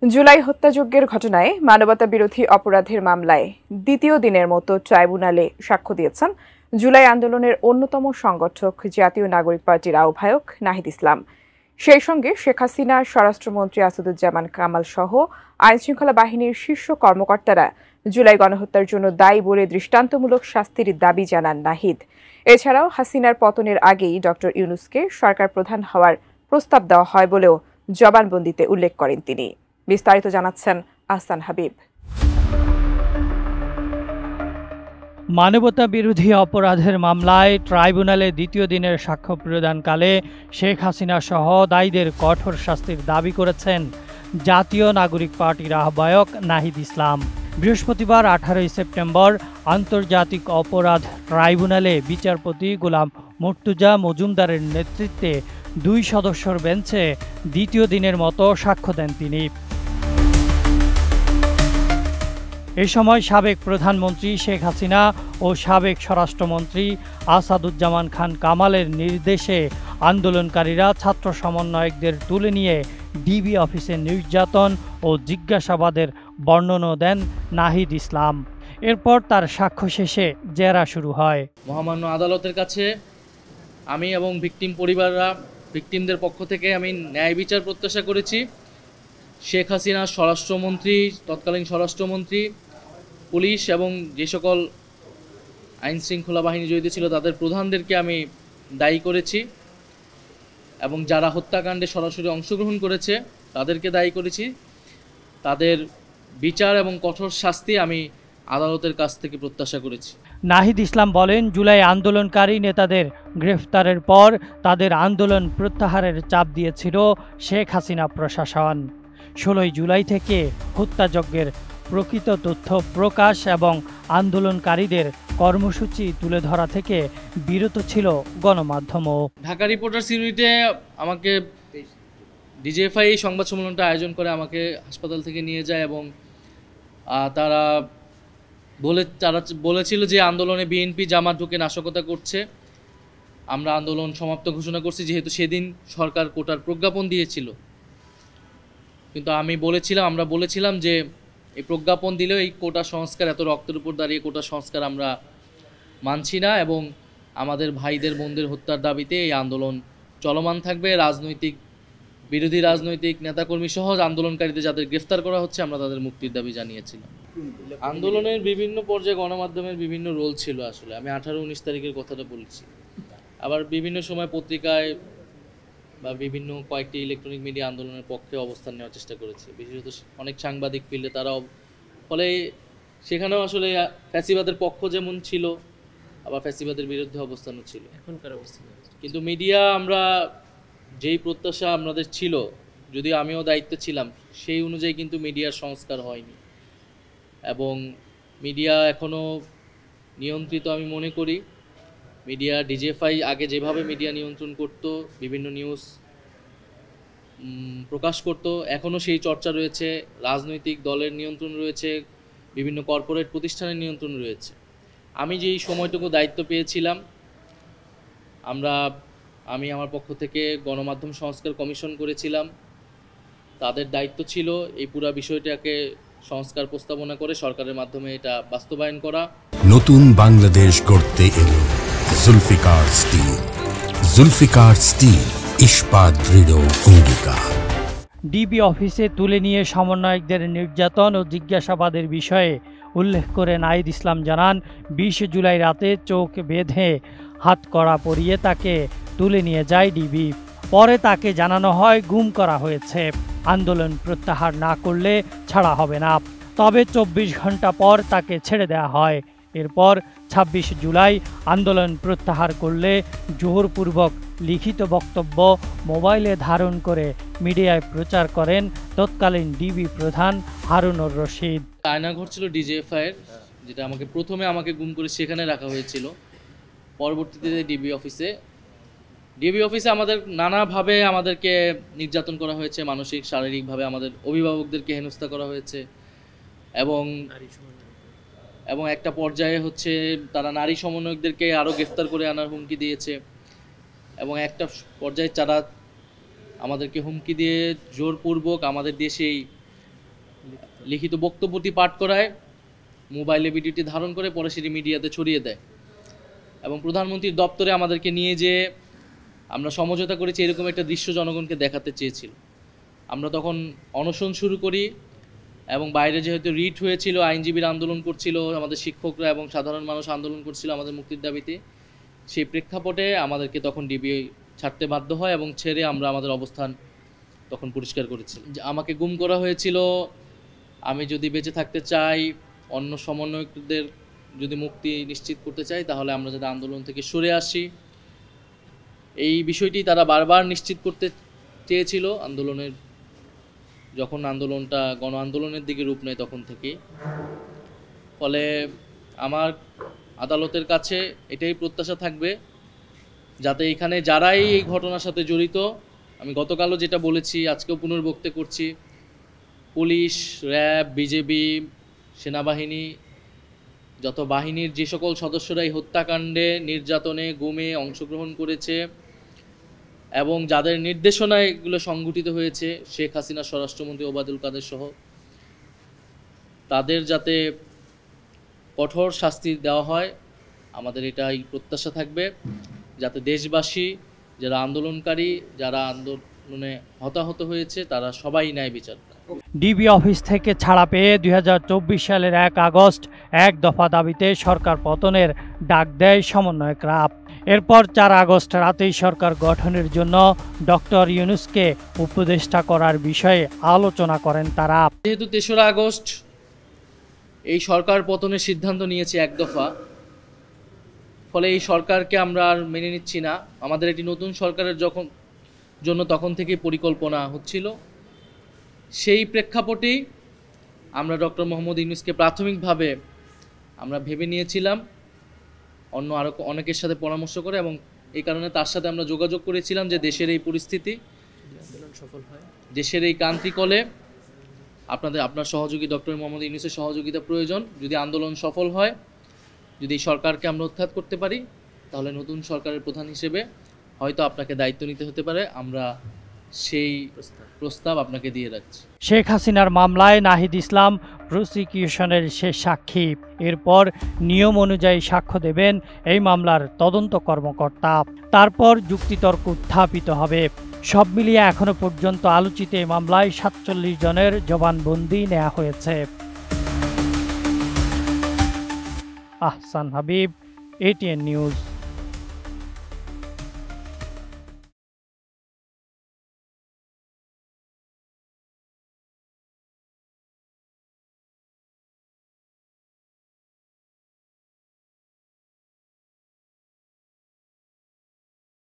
জুলাই হত্যাযজ্ঞের ঘটনায় মানবতা বিরোধী অপরাধের মামলায় দ্বিতীয় দিনের মতো ট্রাইব্যুনালে সাক্ষ্য দিয়েছেন জুলাই আন্দোলনের অন্যতম সংগঠক জাতীয় নাগরিক পার্টির আহ্বায়ক নাহিদ ইসলাম। সেই সঙ্গে শেখ হাসিনা, স্বরাষ্ট্রমন্ত্রী আসাদুজ্জামান কামাল সহ আইনশৃঙ্খলা বাহিনীর শীর্ষ কর্মকর্তারা জুলাই গণহত্যার জন্য দায়ী বলে দৃষ্টান্তমূলক শাস্তির দাবি জানান নাহিদ। এছাড়াও হাসিনার পতনের আগেই ডক্টর ইউনূসকে সরকার প্রধান হওয়ার প্রস্তাব দেওয়া হয় বলেও জবানবন্দিতে উল্লেখ করেন তিনি। বিস্তারিত জানাচ্ছেন আহসান হাবিব। মানবতা বিরোধী অপরাধের মামলায় ট্রাইব্যুনালে দ্বিতীয় দিনের সাক্ষ্য প্রদানকালে শেখ হাসিনা সহ দায়ীদের কঠোর শাস্তির দাবি করেছেন জাতীয় নাগরিক পার্টির আহ্বায়ক নাহিদ ইসলাম। বৃহস্পতিবার 18 সেপ্টেম্বর আন্তর্জাতিক অপরাধ ট্রাইব্যুনালে বিচারপতি গোলাম মুর্তুজা মজুমদারের নেতৃত্বে 2 সদস্যর বেঞ্চে দ্বিতীয় দিনের মতো সাক্ষ্য দেন তিনি। এ সময় সাবেক প্রধানমন্ত্রী শেখ হাসিনা ও সাবেক স্বরাষ্ট্রমন্ত্রী আসাদুজ্জামান খান কামালের নির্দেশে আন্দোলনকারীরা ছাত্র সমন্বয়কদের তুলে নিয়ে ডিবি অফিসে নির্যাতন ও জিজ্ঞাসাবাদের বর্ণনা দেন নাহিদ ইসলাম। এরপর তার সাক্ষ্য শেষে জেরা শুরু হয়। মহামান্য আদালতের কাছে আমি এবং ভিকটিমদের পক্ষ থেকে আমি ন্যায় বিচার প্রত্যাশা করেছি। শেখ হাসিনা, স্বরাষ্ট্রমন্ত্রী, তৎকালীন স্বরাষ্ট্রমন্ত্রী, পুলিশ এবং যে সকল আইন শৃঙ্খলা বাহিনী জড়িত ছিল তাদের প্রধানদেরকে আমি দায়ী করেছি এবং যারা হত্যাকাণ্ডে সরাসরি অংশগ্রহণ করেছে তাদেরকে দায়ী করেছি। তাদের বিচার এবং কঠোর শাস্তি আমি আদালতের কাছ থেকে প্রত্যাশা করেছি। নাহিদ ইসলাম বলেন, জুলাই আন্দোলনকারী নেতাদের গ্রেফতারের পর তাদের আন্দোলন প্রত্যাহারের চাপ দিয়েছিল শেখ হাসিনা প্রশাসন। 16 জুলাই থেকে হত্যাযজ্ঞের প্রকৃত তথ্য প্রকাশ এবং আন্দোলনকারীদের কর্মসূচি তুলে ধরা থেকে বিরত ছিল গণমাধ্যমও। ঢাকা রিপোর্টার্স ইউনিটে আমাকে ডিজিএফআই সংবাদ সম্মেলনটা আয়োজন করে আমাকে হাসপাতাল থেকে নিয়ে যায় এবং তারা বলেছিল যে আন্দোলনে বিএনপি জামাত ঢুকে নাশকতা করছে। আমরা আন্দোলন সমাপ্ত ঘোষণা করছি, যেহেতু সেদিন সরকার কোটার প্রজ্ঞাপন দিয়েছিল। কিন্তু আমরা বলেছিলাম যে এই প্রজ্ঞাপন দিলেও এই কোটা সংস্কার, এত রক্তের উপর দাঁড়িয়ে কোটা সংস্কার আমরা মানছি না এবং আমাদের ভাইদের বোনদের হত্যার দাবিতে এই আন্দোলন চলমান থাকবে। বিরোধী রাজনৈতিক নেতাকর্মী সহ আন্দোলনকারীদের যাদের গ্রেফতার করা হচ্ছে আমরা তাদের মুক্তির দাবি জানিয়েছিলাম। আন্দোলনের বিভিন্ন পর্যায়ে গণমাধ্যমের বিভিন্ন রোল ছিল। আসলে আমি 18-19 তারিখের কথাটা বলছি। আবার বিভিন্ন সময় পত্রিকায় বা বিভিন্ন কয়েকটি ইলেকট্রনিক মিডিয়া আন্দোলনের পক্ষে অবস্থান নেওয়ার চেষ্টা করেছে, বিশেষত অনেক সাংবাদিক ফিল্ডে তারাও। ফলে সেখানেও আসলে ফ্যাসিবাদের পক্ষ যেমন ছিল, আবার ফ্যাসিবাদের বিরুদ্ধে অবস্থানও ছিল। এখনকার অবস্থান কিন্তু মিডিয়া, আমরা যেই প্রত্যাশা আমাদের ছিল, যদিও আমিও দায়িত্ব ছিলাম, সেই অনুযায়ী কিন্তু মিডিয়ার সংস্কার হয়নি এবং মিডিয়া এখনও নিয়ন্ত্রিত আমি মনে করি। মিডিয়া ডিজিএফআই আগে যেভাবে মিডিয়া নিয়ন্ত্রণ করত, বিভিন্ন নিউজ প্রকাশ করত, এখনও সেই চর্চা রয়েছে। রাজনৈতিক দলের নিয়ন্ত্রণ রয়েছে, বিভিন্ন কর্পোরেট প্রতিষ্ঠানের নিয়ন্ত্রণ রয়েছে। আমি যেই সময়টুকু দায়িত্ব পেয়েছিলাম, আমি আমার পক্ষ থেকে গণমাধ্যম সংস্কার কমিশন করেছিলাম। তাদের দায়িত্ব ছিল এই পুরো বিষয়টাকে সংস্কার প্রস্তাবনা করে সরকারের মাধ্যমে এটা বাস্তবায়ন করা। নতুন বাংলাদেশ গড়তে এলো জুলফিকার স্টিল। জুলফিকার স্টিল, ইস্পাত দৃঢ় অঙ্গীকার। ডিবি অফিসে তুলে নিয়ে সমন্বয়কদের নির্যাতন ও জিজ্ঞাসাবাদের বিষয়ে উল্লেখ করে নাহিদ ইসলাম জানান, 20 জুলাই রাতে চোখ বেঁধে হাতকড়া পরিয়ে তাকে তুলে নিয়ে যায় ডিবি। পরে তাকে জানানো হয় গুম করা হয়েছে, আন্দোলন প্রত্যাহার না করলে ছাড়া হবে না। তবে 24 ঘন্টা পর তাকে ছেড়ে দেওয়া হয়। এরপর 26 জুলাই আন্দোলন প্রত্যাহার করলে জোরপূর্বক লিখিত বক্তব্য মোবাইলে ধারণ করে মিডিয়ায় প্রচার করেন তৎকালীন ডিবি প্রধান হারুনুর রশিদ। আয়নাঘর ছিল ডিজিএফআইয়ের, যেটা প্রথমে আমাকে গুম করে সেখানে রাখা হয়েছিল। পরবর্তীতে ডিবি অফিসে আমাদের নানাভাবে আমাদেরকে নির্যাতন করা হয়েছে, মানসিক, শারীরিকভাবে আমাদের অভিভাবকদেরকে হেনস্থা করা হয়েছে এবং একটা পর্যায়ে তারা নারী সমন্বয়কদেরকে আরও গ্রেফতার করে আনার হুমকি দিয়েছে এবং একটা পর্যায়ে তারা আমাদেরকে হুমকি দিয়ে জোরপূর্বক আমাদের দেশেই লিখিত বক্তব্যটি পাঠ করায়, মোবাইলে ভিডিওটি ধারণ করে পরে সেটি মিডিয়াতে ছড়িয়ে দেয় এবং প্রধানমন্ত্রীর দপ্তরে আমাদেরকে নিয়ে যে আমরা সমঝোতা করেছি এরকম একটা দৃশ্য জনগণকে দেখাতে চেয়েছিল। আমরা তখন অনশন শুরু করি এবং বাইরে যেহেতু রিট হয়েছিল, আইনজীবীরা আন্দোলন করছিল, আমাদের শিক্ষকরা এবং সাধারণ মানুষ আন্দোলন করছিল আমাদের মুক্তির দাবিতে, সেই প্রেক্ষাপটে আমাদেরকে তখন ডিবি ছাড়তে বাধ্য হয় এবং ছেড়ে আমরা আমাদের অবস্থান তখন পরিষ্কার করেছি। আমাকে গুম করা হয়েছিল, আমি যদি বেঁচে থাকতে চাই, অন্য সমন্বয়কদের যদি মুক্তি নিশ্চিত করতে চাই, তাহলে আমরা যাতে আন্দোলন থেকে সরে আসি, এই বিষয়টি তারা বারবার নিশ্চিত করতে চেয়েছিল আন্দোলনের, যখন আন্দোলনটা গণ আন্দোলনের দিকে রূপ নেয় তখন থেকে। ফলে আমার আদালতের কাছে এটাই প্রত্যাশা থাকবে যাতে এখানে যারাই এই ঘটনার সাথে জড়িত, আমি গতকালও যেটা বলেছি আজকেও পুনর্বক্তে করছি, পুলিশ, র্যাব, বিজেপি, সেনাবাহিনী, যত বাহিনীর যে সকল সদস্যরা এই হত্যাকাণ্ডে, নির্যাতনে, গুমে অংশগ্রহণ করেছে এবং যাদের নির্দেশনায় এগুলো সংঘটিত হয়েছে, শেখ হাসিনা, স্বরাষ্ট্রমন্ত্রী ওবায়দুল কাদের সহ, তাদের যাতে কঠোর শাস্তি দেওয়া হয়, আমাদের এটাই প্রত্যাশা থাকবে, যাতে দেশবাসী, যারা আন্দোলনকারী, যারা আন্দোলনে হতাহত হয়েছে, তারা সবাই ন্যায় বিচার পায়। ডিবি অফিস থেকে ছাড়া পেয়ে 2024 সালের 1 আগস্ট এক দফা দাবিতে সরকার পতনের ডাক দেয় সমন্বয়করা। এরপর 4 আগস্ট রাতেই সরকার গঠনের জন্য ডক্টর ইউনূসকে উপদেষ্টা করার বিষয়ে আলোচনা করেন তারা। যেহেতু 3রা আগস্ট এই সরকার পতনের সিদ্ধান্ত নিয়েছে এক দফা, ফলে এই সরকারকে আমরা আর মেনে নিচ্ছি না। আমাদের একটি নতুন সরকারের জন্য তখন থেকে পরিকল্পনা হচ্ছিল, সেই প্রেক্ষাপটেই আমরা ডক্টর মোহাম্মদ ইউনূসকে প্রাথমিকভাবে আমরা ভেবে নিয়েছিলাম অন্য আরও অনেকের সাথে পরামর্শ করে, এবং এই কারণে তার সাথে আমরা যোগাযোগ করেছিলাম যে দেশের এই পরিস্থিতি, দেশের এই ক্রান্তিকলে আপনার সহযোগী ডক্টর মোহাম্মদ ইউনূসের সহযোগিতা প্রয়োজন। যদি আন্দোলন সফল হয়, যদি সরকারকে আমরা উৎখাত করতে পারি, তাহলে নতুন সরকারের প্রধান হিসেবে হয়তো আপনাকে দায়িত্ব নিতে হতে পারে। আমরা সেই প্রস্তাব আপনাকে দিয়ে রাখছি। শেখ হাসিনার মামলায় নাহিদ ইসলাম প্রসিকিউশনের শেষ সাক্ষী। এরপর নিয়ম অনুযায়ী সাক্ষ্য দেবেন এই মামলার তদন্ত কর্মকর্তা। তারপর যুক্তিতর্ক উত্থাপিত হবে। সব মিলিয়ে এখনো পর্যন্ত আলোচিত এই মামলায় 47 জনের জবানবন্দি নেওয়া হয়েছে। Ahsan Habib, ATN news.